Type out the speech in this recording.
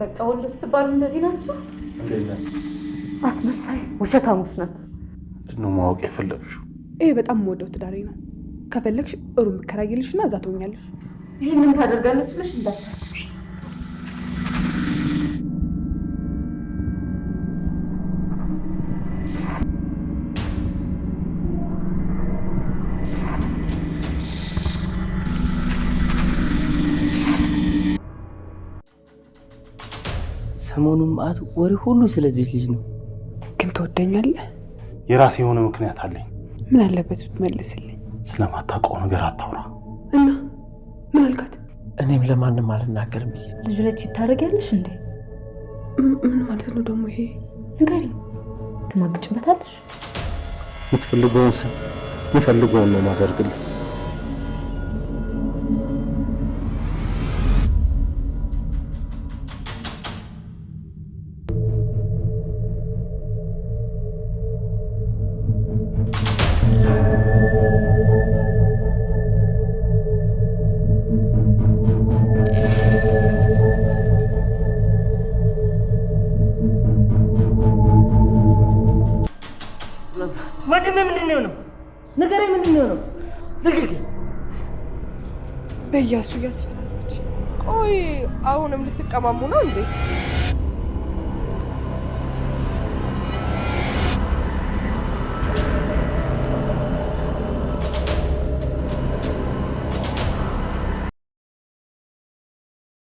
በቃ ወንድ ስትባሉ እንደዚህ ናችሁ? እንዴት አስመሳይ ውሸታሞች ናችሁ። ነው ማወቅ የፈለግሽው? ይሄ በጣም የምወደው ትዳሬ ነው። ከፈለግሽ እሩ የምከራይልሽና እዛ ትሆኛለሽ። ይሄንን ታደርጋለች ብለሽ እንዳታስቢ። ሰሞኑን ማአት ወሬ ሁሉ ስለዚህ ልጅ ነው። ግን ትወደኛለህ? የራሴ የሆነ ምክንያት አለኝ። ምን አለበት ብትመልስልኝ? ስለማታውቀው ነገር አታውራ። እና ምን አልካት? እኔም ለማንም አልናገርም ብዬ። ልጁ ላይ ታደርጊያለሽ እንዴ? ምን ማለት ነው ደግሞ ይሄ? ንገሪኝ። ትማግጭበታለሽ? የምትፈልገውን ነው ማደርግልህ። ምንድነው ነው? ንገረኝ፣ ምንድነው ነው? በእያሱ እያስፈራራች። ቆይ አሁንም ልትቀማሙ ነው እንዴ?